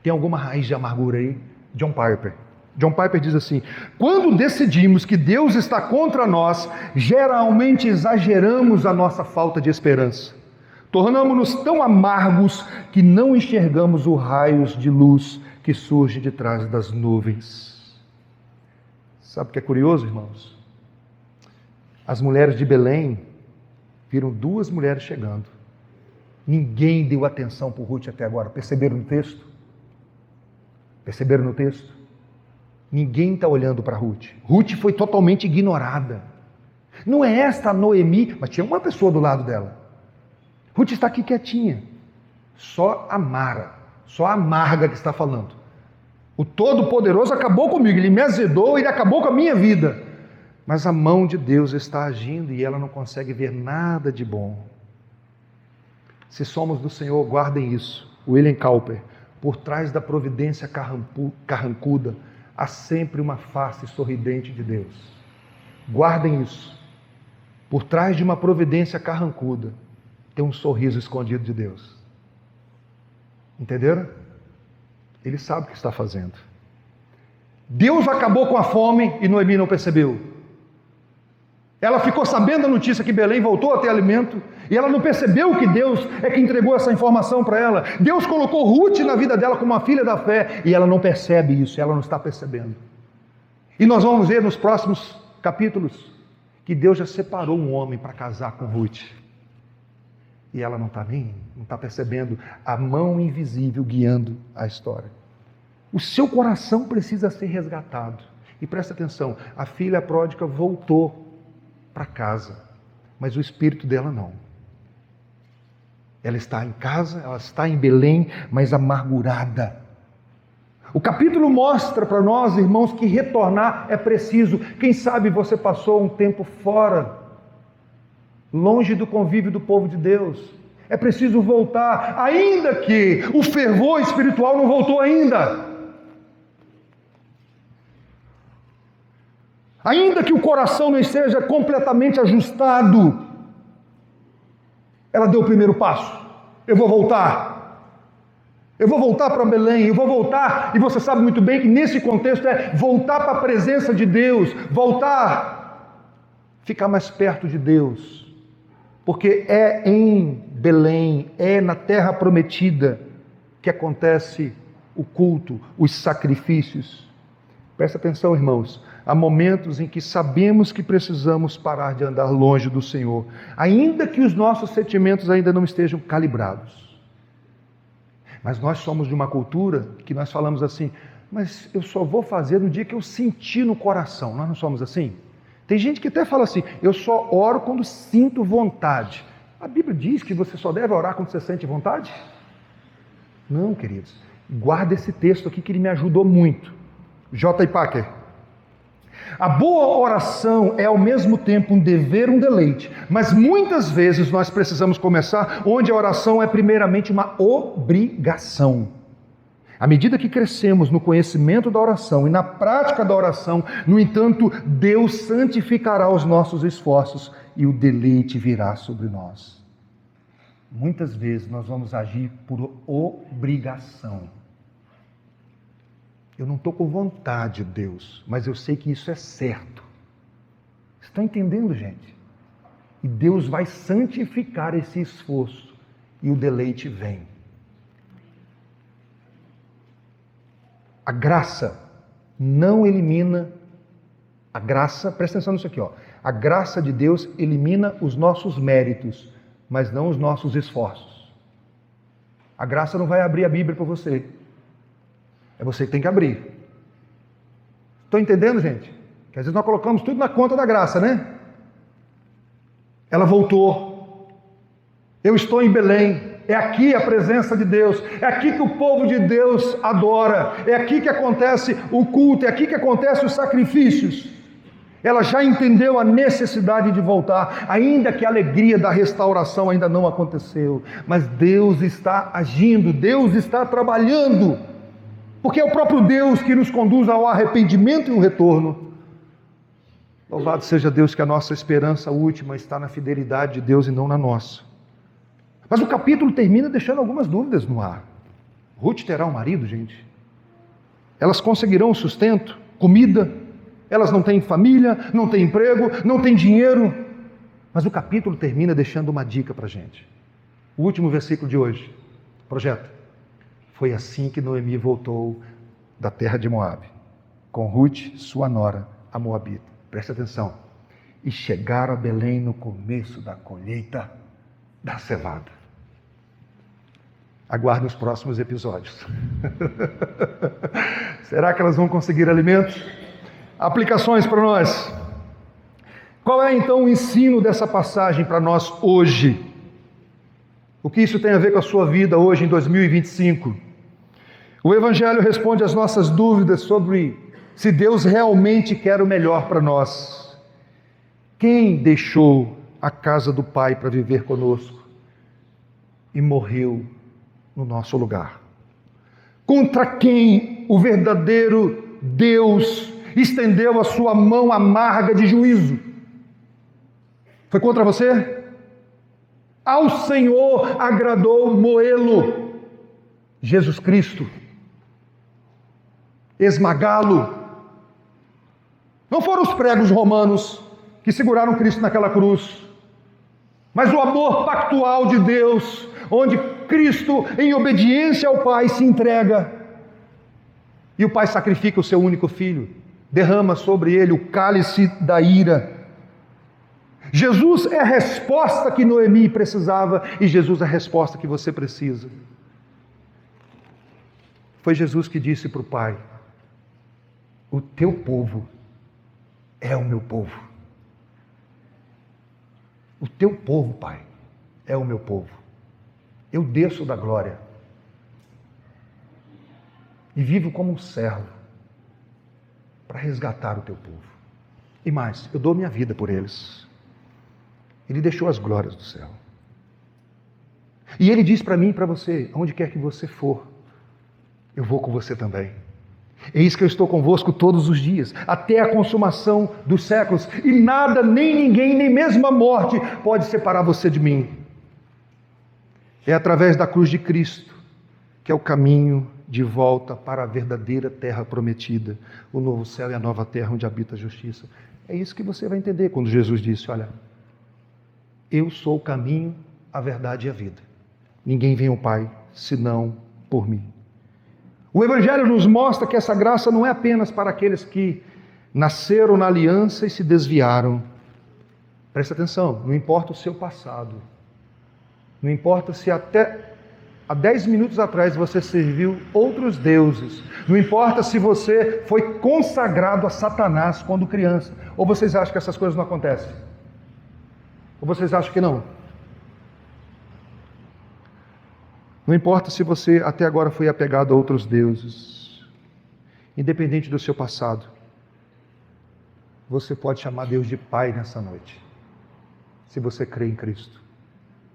Tem alguma raiz de amargura aí? John Piper. John Piper diz assim, quando decidimos que Deus está contra nós, geralmente exageramos a nossa falta de esperança. Tornamos-nos tão amargos que não enxergamos os raios de luz que surgem de trás das nuvens. Sabe o que é curioso, irmãos? As mulheres de Belém viram duas mulheres chegando. Ninguém deu atenção para Ruth até agora. Perceberam no texto? Perceberam no texto? Ninguém está olhando para Ruth. Ruth foi totalmente ignorada. Não é esta a Noemi, mas tinha uma pessoa do lado dela. Ruth está aqui quietinha. Só a Mara, só a amarga que está falando. O Todo-Poderoso acabou comigo, Ele me azedou, Ele acabou com a minha vida. Mas a mão de Deus está agindo e ela não consegue ver nada de bom. Se somos do Senhor, guardem isso. William Cowper, por trás da providência carrancuda, há sempre uma face sorridente de Deus. Guardem isso. Por trás de uma providência carrancuda, tem um sorriso escondido de Deus. Entenderam? Ele sabe o que está fazendo. Deus acabou com a fome e Noemi não percebeu. Ela ficou sabendo da notícia que Belém voltou a ter alimento e ela não percebeu que Deus é que entregou essa informação para ela. Deus colocou Ruth na vida dela como uma filha da fé e ela não percebe isso, ela não está percebendo. E nós vamos ver nos próximos capítulos que Deus já separou um homem para casar com Ruth. E ela não está percebendo a mão invisível guiando a história. O seu coração precisa ser resgatado. E presta atenção, a filha pródiga voltou para casa, mas o espírito dela não. Ela está em casa, ela está em Belém, mas amargurada. O capítulo mostra para nós, irmãos, que retornar é preciso. Quem sabe você passou um tempo fora, longe do convívio do povo de Deus. É preciso voltar, ainda que o fervor espiritual não voltou ainda. Ainda que o coração não esteja completamente ajustado. Ela deu o primeiro passo. Eu vou voltar. Eu vou voltar para Belém, eu vou voltar, e você sabe muito bem que nesse contexto é voltar para a presença de Deus, voltar, ficar mais perto de Deus, porque é em Belém, é na terra prometida que acontece o culto, os sacrifícios. Presta atenção, irmãos, há momentos em que sabemos que precisamos parar de andar longe do Senhor, ainda que os nossos sentimentos ainda não estejam calibrados. Mas nós somos de uma cultura que nós falamos assim, mas eu só vou fazer no dia que eu sentir no coração. Nós não somos assim? Tem gente que até fala assim, eu só oro quando sinto vontade. A Bíblia diz que você só deve orar quando você sente vontade? Não, queridos. Guarda esse texto aqui que ele me ajudou muito. J. Packer. A boa oração é ao mesmo tempo um dever, um deleite, mas muitas vezes nós precisamos começar onde a oração é primeiramente uma obrigação. À medida que crescemos no conhecimento da oração e na prática da oração, no entanto, Deus santificará os nossos esforços e o deleite virá sobre nós. Muitas vezes nós vamos agir por obrigação. Eu não estou com vontade, Deus, mas eu sei que isso é certo. Estão entendendo, gente? E Deus vai santificar esse esforço e o deleite vem. A graça não elimina, a graça, presta atenção nisso aqui, ó. A graça de Deus elimina os nossos méritos, mas não os nossos esforços. A graça não vai abrir a Bíblia para você. É você que tem que abrir. Estão entendendo, gente? Que às vezes nós colocamos tudo na conta da graça, né? Ela voltou. Eu estou em Belém. É aqui a presença de Deus. É aqui que o povo de Deus adora. É aqui que acontece o culto. É aqui que acontecem os sacrifícios. Ela já entendeu a necessidade de voltar, ainda que a alegria da restauração ainda não aconteceu. Mas Deus está agindo, Deus está trabalhando. Porque é o próprio Deus que nos conduz ao arrependimento e o retorno. Louvado seja Deus que a nossa esperança última está na fidelidade de Deus e não na nossa. Mas o capítulo termina deixando algumas dúvidas no ar. Ruth terá um marido, gente? Elas conseguirão o sustento, comida? Elas não têm família, não têm emprego, não têm dinheiro? Mas o capítulo termina deixando uma dica para a gente. O último versículo de hoje. Projeta. Foi assim que Noemi voltou da terra de Moabe, com Ruth, sua nora, a Moabita. Presta atenção. E chegaram a Belém no começo da colheita da cevada. Aguarde os próximos episódios. Será que elas vão conseguir alimentos? Aplicações para nós. Qual é então o ensino dessa passagem para nós hoje? O que isso tem a ver com a sua vida hoje em 2025? O Evangelho responde às nossas dúvidas sobre se Deus realmente quer o melhor para nós. Quem deixou a casa do Pai para viver conosco e morreu no nosso lugar? Contra quem o verdadeiro Deus estendeu a sua mão amarga de juízo? Foi contra você? Ao Senhor agradou moê-lo, Jesus Cristo, esmagá-lo. Não foram os pregos romanos que seguraram Cristo naquela cruz, mas o amor pactual de Deus, onde Cristo, em obediência ao Pai, se entrega, e o Pai sacrifica o seu único filho, derrama sobre ele o cálice da ira. Jesus é a resposta que Noemi precisava, e Jesus é a resposta que você precisa. Foi Jesus que disse para o Pai: o teu povo é o meu povo. O teu povo, Pai, é o meu povo. Eu desço da glória e vivo como um servo para resgatar o teu povo. E mais, eu dou minha vida por eles. Ele deixou as glórias do céu. E Ele diz para mim e para você: onde quer que você for, eu vou com você também. Eis que eu estou convosco todos os dias, até a consumação dos séculos, e nada, nem ninguém, nem mesmo a morte pode separar você de mim. É através da cruz de Cristo que é o caminho de volta para a verdadeira terra prometida, o novo céu e a nova terra onde habita a justiça. É isso que você vai entender quando Jesus disse, olha, eu sou o caminho, a verdade e a vida. Ninguém vem ao Pai senão por mim. O Evangelho nos mostra que essa graça não é apenas para aqueles que nasceram na aliança e se desviaram. Presta atenção, não importa o seu passado. Não importa se até há 10 minutos atrás você serviu outros deuses. Não importa se você foi consagrado a Satanás quando criança. Ou vocês acham que essas coisas não acontecem? Ou vocês acham que não? Não importa se você até agora foi apegado a outros deuses. Independente do seu passado, você pode chamar Deus de Pai nessa noite. Se você crê em Cristo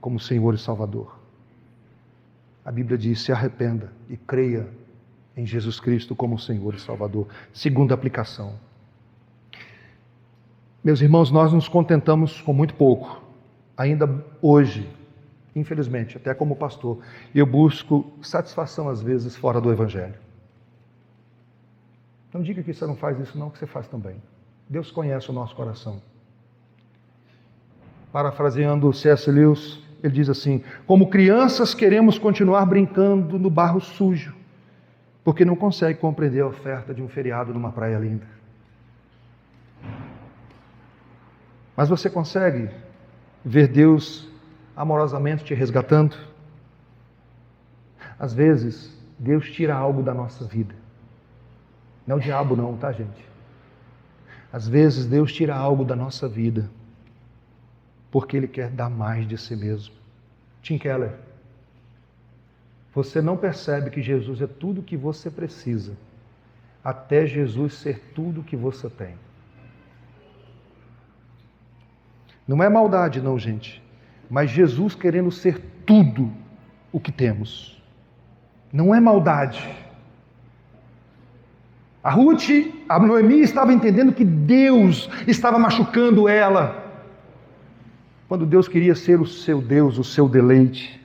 como Senhor e Salvador. A Bíblia diz, se arrependa e creia em Jesus Cristo como Senhor e Salvador. Segunda aplicação. Meus irmãos, nós nos contentamos com muito pouco. Ainda hoje, infelizmente, até como pastor, eu busco satisfação às vezes fora do Evangelho. Não diga que você não faz isso não, que você faz também. Deus conhece o nosso coração. Parafraseando C.S. Lewis, ele diz assim, como crianças queremos continuar brincando no barro sujo, porque não consegue compreender a oferta de um feriado numa praia linda. Mas você consegue ver Deus amorosamente te resgatando? Às vezes, Deus tira algo da nossa vida. Não é o diabo não, tá, gente? Às vezes, Deus tira algo da nossa vida, porque Ele quer dar mais de si mesmo. Tim Keller, você não percebe que Jesus é tudo o que você precisa, até Jesus ser tudo o que você tem. Não é maldade não, gente, mas Jesus querendo ser tudo o que temos. Não é maldade. A Noemi estava entendendo que Deus estava machucando ela, quando Deus queria ser o seu Deus, o seu deleite.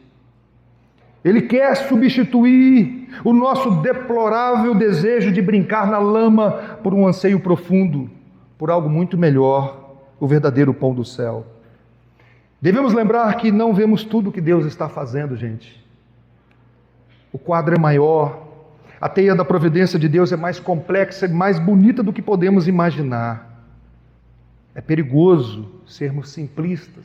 Ele quer substituir o nosso deplorável desejo de brincar na lama por um anseio profundo, por algo muito melhor, o verdadeiro pão do céu. Devemos lembrar que não vemos tudo o que Deus está fazendo, gente. O quadro é maior, a teia da providência de Deus é mais complexa e mais bonita do que podemos imaginar. É perigoso sermos simplistas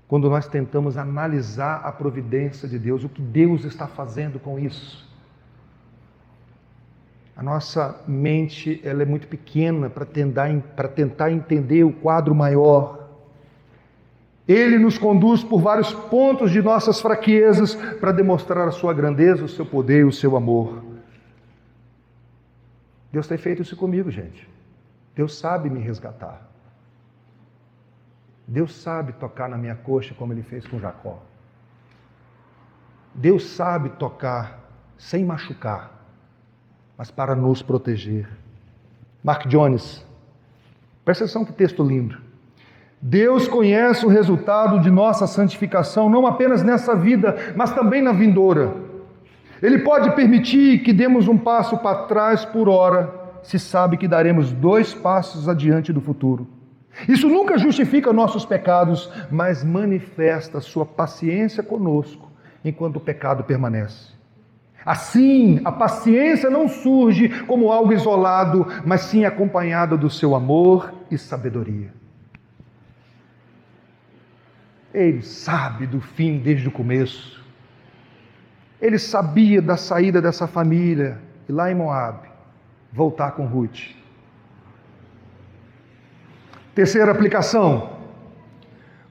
quando nós tentamos analisar a providência de Deus, o que Deus está fazendo com isso. A nossa mente ela é muito pequena para tentar entender o quadro maior. Ele nos conduz por vários pontos de nossas fraquezas para demonstrar a sua grandeza, o seu poder e o seu amor. Deus tem feito isso comigo, gente. Deus sabe me resgatar. Deus sabe tocar na minha coxa como Ele fez com Jacó. Deus sabe tocar sem machucar, mas para nos proteger. Mark Jones, presta atenção que texto lindo. Deus conhece o resultado de nossa santificação, não apenas nessa vida, mas também na vindoura. Ele pode permitir que demos um passo para trás por hora, se sabe que daremos 2 passos adiante do futuro. Isso nunca justifica nossos pecados, mas manifesta sua paciência conosco, enquanto o pecado permanece. Assim, a paciência não surge como algo isolado, mas sim acompanhada do seu amor e sabedoria. Ele sabe do fim desde o começo. Ele sabia da saída dessa família, e lá em Moabe, voltar com Ruth. Terceira aplicação.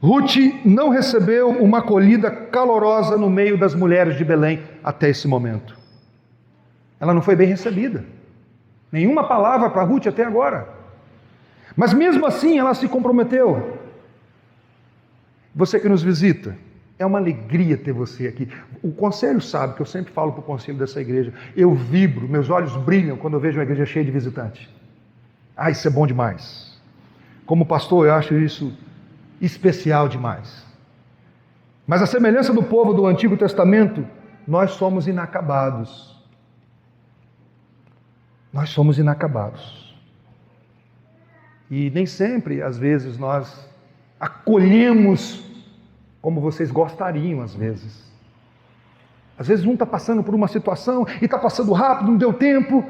Ruth não recebeu uma acolhida calorosa no meio das mulheres de Belém até esse momento. Ela não foi bem recebida. Nenhuma palavra para Ruth até agora. Mas mesmo assim ela se comprometeu. Você que nos visita, é uma alegria ter você aqui. O conselho sabe que eu sempre falo para o conselho dessa igreja. Eu vibro, meus olhos brilham quando eu vejo uma igreja cheia de visitantes. Ah, isso é bom demais. Como pastor, eu acho isso especial demais. Mas a semelhança do povo do Antigo Testamento, nós somos inacabados. Nós somos inacabados. E nem sempre, às vezes, nós acolhemos como vocês gostariam, às vezes. Às vezes um está passando por uma situação e está passando rápido, não deu tempo.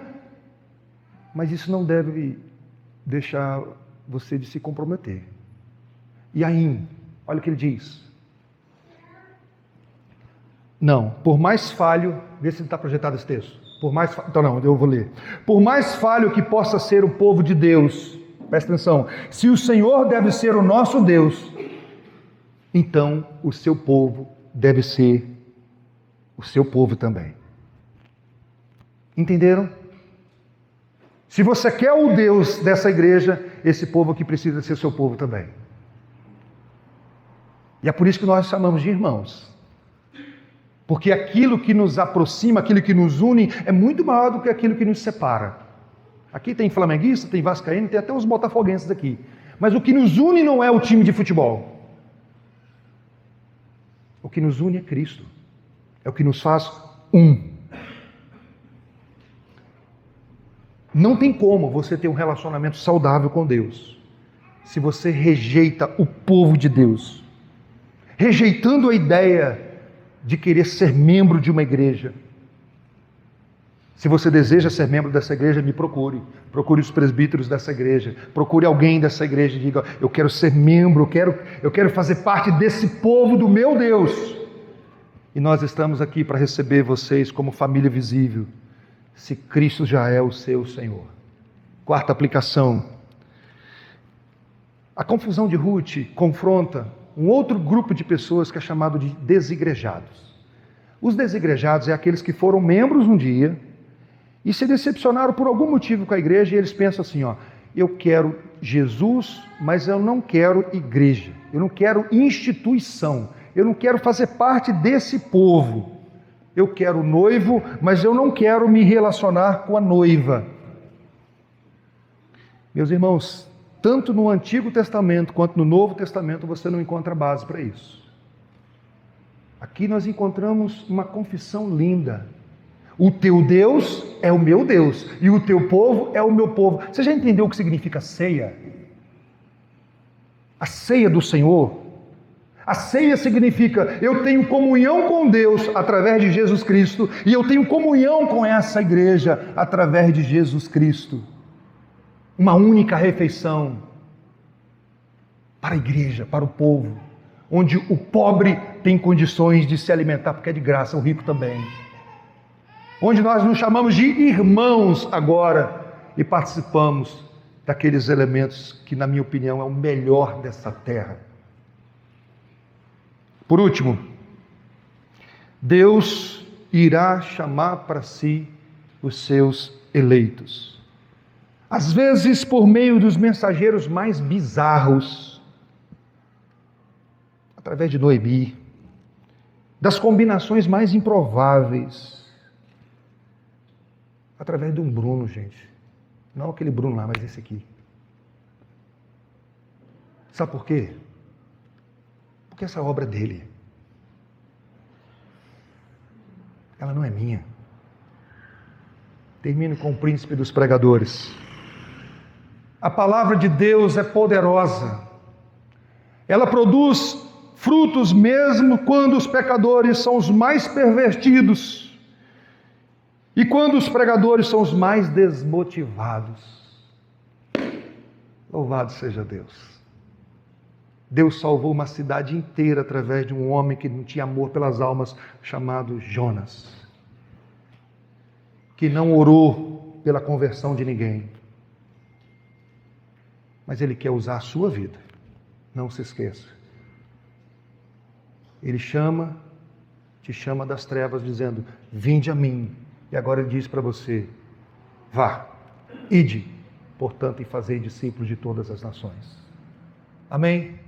Mas isso não deve deixar você de se comprometer. E aí, olha o que ele diz. Não, por mais falho, vê se está projetado esse texto. Então não, eu vou ler. Por mais falho que possa ser o povo de Deus, presta atenção, se o Senhor deve ser o nosso Deus, então o seu povo deve ser o seu povo também. Entenderam? Se você quer o Deus dessa igreja, esse povo aqui precisa ser seu povo também. E é por isso que nós chamamos de irmãos. Porque aquilo que nos aproxima, aquilo que nos une, é muito maior do que aquilo que nos separa. Aqui tem flamenguista, tem vascaíno, tem até os botafoguenses aqui. Mas o que nos une não é o time de futebol. O que nos une é Cristo. É o que nos faz um. Não tem como você ter um relacionamento saudável com Deus se você rejeita o povo de Deus, rejeitando a ideia de querer ser membro de uma igreja. Se você deseja ser membro dessa igreja, me procure. Procure os presbíteros dessa igreja. Procure alguém dessa igreja e diga: eu quero ser membro, eu quero fazer parte desse povo do meu Deus. E nós estamos aqui para receber vocês como família visível, se Cristo já é o seu Senhor. Quarta aplicação. A confusão de Ruth confronta um outro grupo de pessoas que é chamado de desigrejados. Os desigrejados é aqueles que foram membros um dia e se decepcionaram por algum motivo com a igreja e eles pensam assim, eu quero Jesus, mas eu não quero igreja, eu não quero instituição, eu não quero fazer parte desse povo. Eu quero noivo, mas eu não quero me relacionar com a noiva. Meus irmãos, tanto no Antigo Testamento quanto no Novo Testamento você não encontra base para isso. Aqui nós encontramos uma confissão linda. O teu Deus é o meu Deus e o teu povo é o meu povo. Você já entendeu o que significa ceia? A ceia do Senhor. A ceia significa, eu tenho comunhão com Deus através de Jesus Cristo e eu tenho comunhão com essa igreja através de Jesus Cristo. Uma única refeição para a igreja, para o povo, onde o pobre tem condições de se alimentar porque é de graça, o rico também. Onde nós nos chamamos de irmãos agora e participamos daqueles elementos que, na minha opinião, é o melhor dessa terra. Por último, Deus irá chamar para si os seus eleitos. Às vezes por meio dos mensageiros mais bizarros, através de Noemi, das combinações mais improváveis, através de um Bruno, gente. Não aquele Bruno lá, mas esse aqui. Sabe por quê? Porque essa obra é dele. Ela não é minha. Termino com o príncipe dos pregadores. A palavra de Deus é poderosa. Ela produz frutos mesmo quando os pecadores são os mais pervertidos e quando os pregadores são os mais desmotivados. Louvado seja Deus. Deus salvou uma cidade inteira através de um homem que não tinha amor pelas almas, chamado Jonas, que não orou pela conversão de ninguém. Mas Ele quer usar a sua vida. Não se esqueça. Ele te chama das trevas, dizendo: vinde a mim. E agora Ele diz para você: vá, ide, portanto, e fazei discípulos de todas as nações. Amém?